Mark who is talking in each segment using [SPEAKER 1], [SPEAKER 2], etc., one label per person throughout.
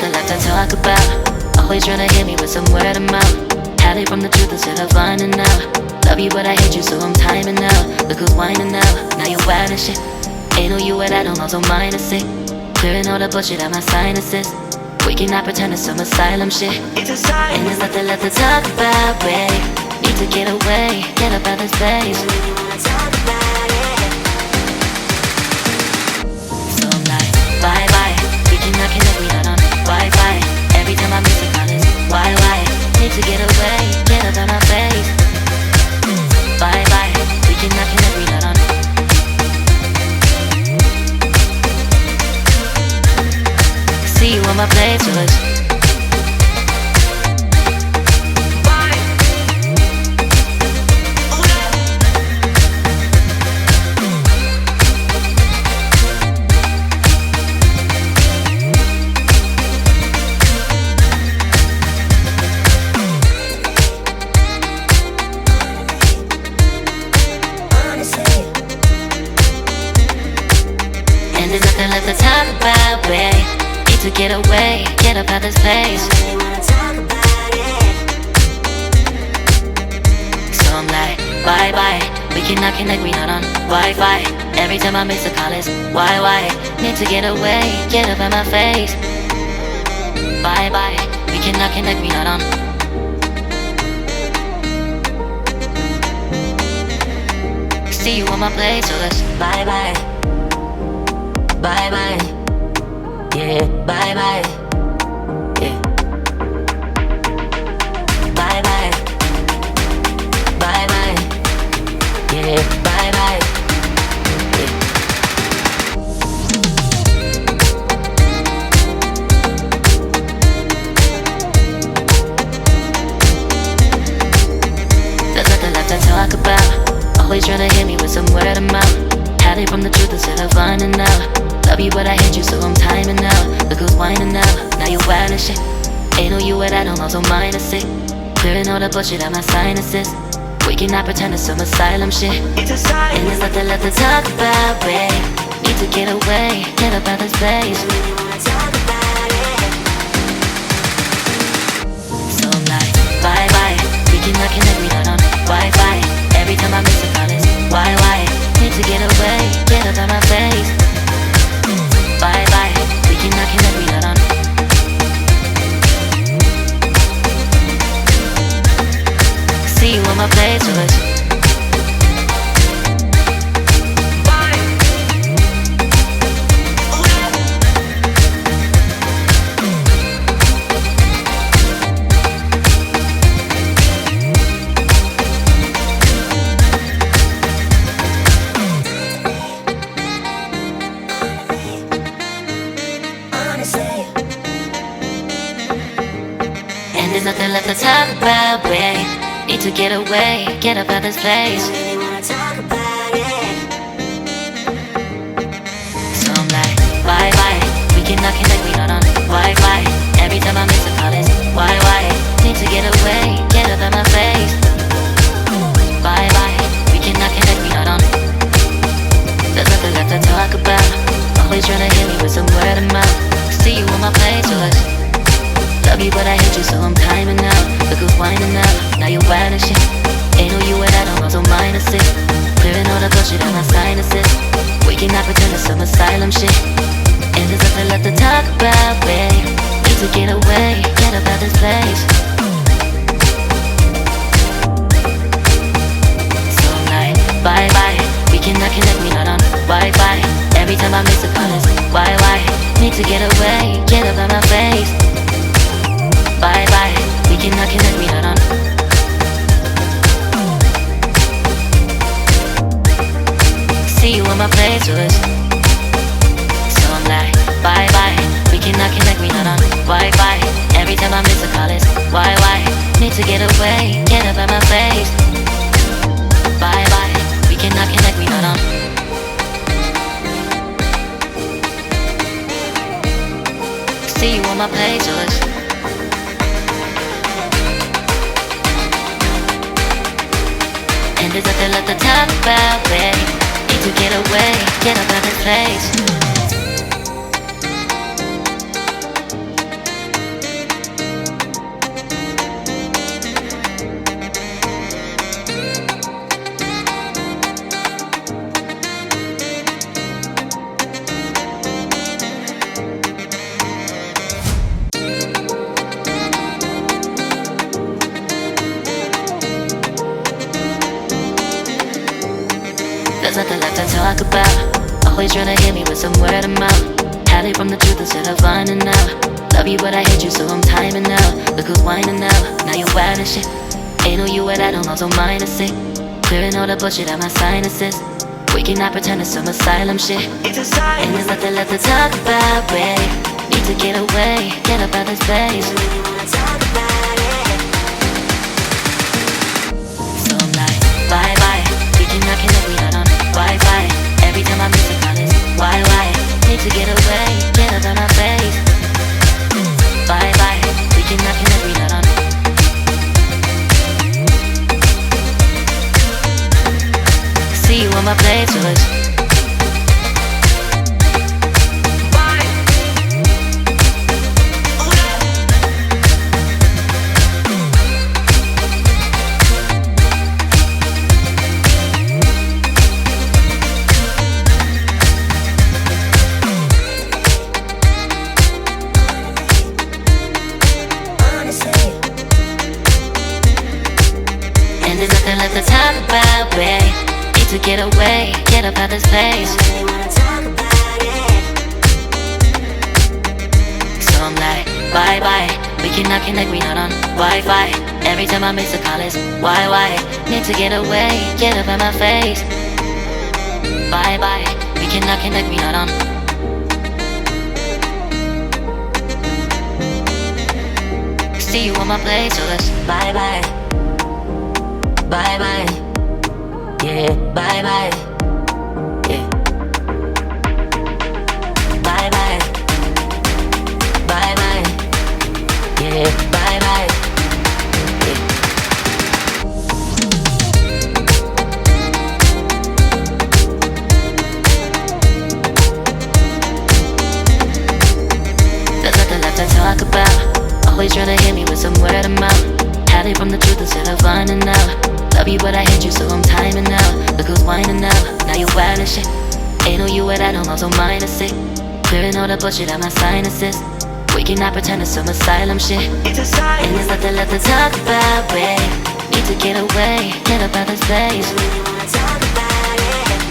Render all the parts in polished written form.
[SPEAKER 1] nothing left to talk about. Always trying to hit me with some word of mouth. Hide it from the truth instead of finding out. Love you but I hate you so I'm timing out. Look who's whining now, now you wild and shit. Ain't no you what I don't know, so mine is sick. Clearing all the bullshit out my sinuses. We cannot pretend it's some asylum shit. It's a sign. And there's nothing left to talk about, babe. Need to get away, get up out this place. So I'm like, bye bye. We cannot connect, we not on Wi-Fi. Every time I miss a call it's why? Need to get away, get up out my face. Bye bye. We cannot connect, we not on. See you on my playlist. And there's nothing left to talk about, babe. Need to get away, get up out this place. So I'm like, bye bye. We cannot connect, we not on Wi-Fi. Every time I miss a call it's why? Need to get away, get up out my face. Bye bye. We cannot connect, we not on. See you on my place, so let's bye bye. Bye bye. Yeah, bye bye. Yeah. Bye bye. Bye bye. Yeah, bye bye. Yeah. There's nothing left to talk about. Always trying to hit me with some word of mouth. Hide it from the truth instead of finding out. Love you but I hate you so I'm timing out. Look who's whining now, now you wild and shit. Ain't no you what I don't know, so mine is sick. Clearing all the bullshit out my sinuses. We cannot pretend it's some asylum shit. It's a sign. And there's nothing left to talk about, babe. Need to get away, get up out this place. So I'm like, bye bye. We cannot connect, we not on Wi-Fi. Every time I miss a call it's why? Need to get away, get up out my face. Bye bye, we cannot connect, we not on. See you on my playlist. And there's nothing left to talk about, babe. Need to get away, get up out this place. So I'm like, bye bye. We cannot connect, we not on Wi-Fi. Every time I miss a call it's why? Need to get away, get up out my face. Bye bye. We cannot connect, we not on. There's nothing left to talk about. Always trying to hit me with some word of mouth. See you on my playlist. Love you but I hate you so I'm timing out. Look who's whining now, now you wild and shit. Ain't no you what I don't know, so mine is sick. Clearing all the bullshit out my sinuses. We cannot pretend it's some asylum shit. And there's nothing left to talk about, babe. Need to get away, get up out this place. So I'm like, bye bye. We cannot connect, we not on Wi-Fi. Every time I miss a call it's why? Need to get away, get up out my face. Bye bye, we cannot connect, we not on. See you on my playlist. So I'm like, bye bye, we cannot connect, we not on Wi-Fi. Every time I miss a call it's why? Need to get away, get up out my face. Bye bye, we cannot connect, we not on. See you on my playlist. And there's nothing left to talk about, babe. Need to get away, get up out this place. There's nothing left to talk about. Always trying to hit me with some word of mouth. Hide from the truth instead of finding out. Love you but I hate you so I'm timing out. Look who's whining now, now you wild and shit. Ain't no you at I don't know, so mine is sick. Clearing all the bullshit out my sinuses. We cannot pretend it's some asylum shit. It's a sign. And there's nothing left to talk about, babe. Need to get away, get up out this place. So when you wanna talk about it, so I'm like, bye bye. We cannot connect, we not on Wi-Fi. Every time I miss a call it's why? Need to get away, get up out my face. Bye bye. We cannot connect, we not on. See you on my playlist. And there's nothing left to talk about, babe. To get away, get up out this place. So wanna talk about it. So I'm like, bye bye. We cannot connect, we not on Wi-Fi. Every time I miss a call it's why? Need to get away, get up out my face. Bye bye. We cannot connect, we not on. See you on my place, so let's bye bye. Bye bye. Yeah, bye bye. Yeah. Bye bye. Bye bye. Yeah, bye bye. Yeah. There's nothing left to talk about. Always trying to hit me with some word of mouth. Hide from the truth instead of finding out. Love you but I hate you so I'm timing out. Look who's whining now, now you wild and shit. Ain't no you at I don't know, so mine is sick. Clearing all the bullshit out my sinuses. We cannot pretend it's some asylum shit. It's a sign. And there's nothing left to talk about, babe. Need to get away, get up out this place. So when you wanna talk about it.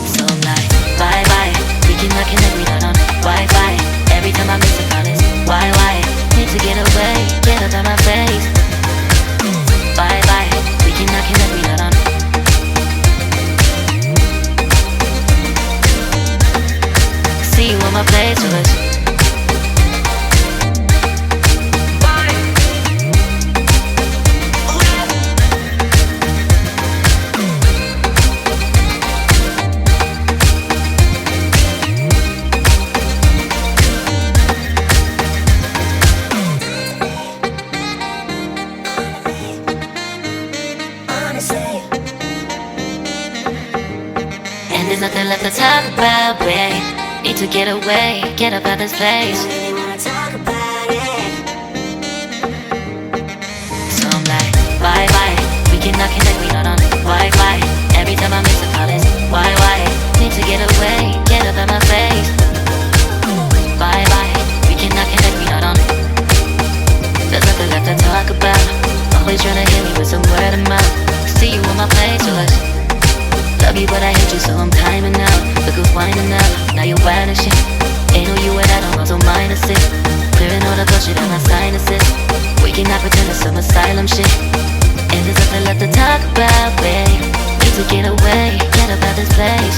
[SPEAKER 1] So I'm like, bye bye. We cannot connect, we not on Wi-Fi. Every time I miss a call it's why? Need to get away, get up out my face. Bye bye, we cannot connect, we not on. See you on my playlist. And there's nothing left to talk about, babe. Need to get away, get up out this place. I really wanna talk about it. So I'm like, bye bye. We cannot connect, we not on Wi-Fi. Every time I miss a call it's why? Need to get away, get up out my face. Bye bye. We cannot connect, we not on. There's nothing left to talk about. Always trying to hit me with some word of mouth. See you on my playlist. Love you but I hate you so I'm timing out. Look who's whining now, now you wild and shit. Ain't no you at I don't know, so mine is sick. Clearing all the bullshit out my sinuses. We cannot pretend it's some asylum shit. And there's nothing left to talk about, babe. Need to get away, get up out this place.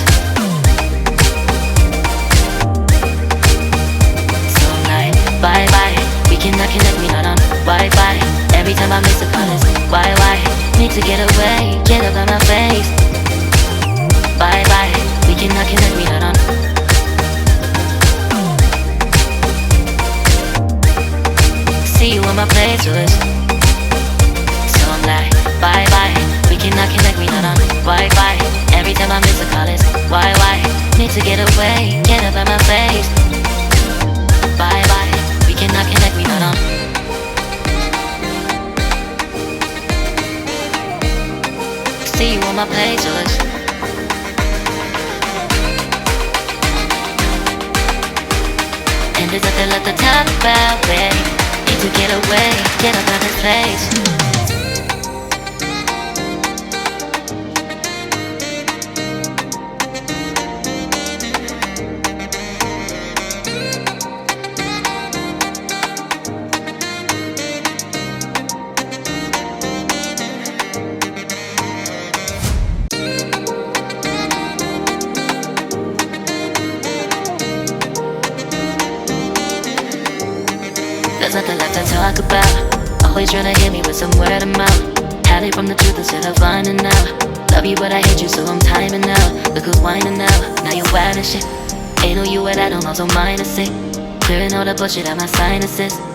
[SPEAKER 1] So I'm like, bye bye. We cannot connect, we not on Wi-Fi. Every time I miss a call it's why? Need to get away, get up out my face. Bye bye, we cannot connect, we not on. See you on my playlist. So I'm like, bye bye. We cannot connect, we not on Wi-Fi. Every time I miss a call it's why? Need to get away, get up out my face. Bye bye, we cannot connect, we not on. See you on my playlist. And there's nothing left to talk about, babe. Need to get away, get up out this place. always tryna hit me with some word of mouth. Hide it from the truth instead of finding out. Love you but I hate you so I'm timing out. Look who's whining now, now you're wild and shit. Ain't no you at all, I'm also minus it. Clearing all the bullshit out my sinuses.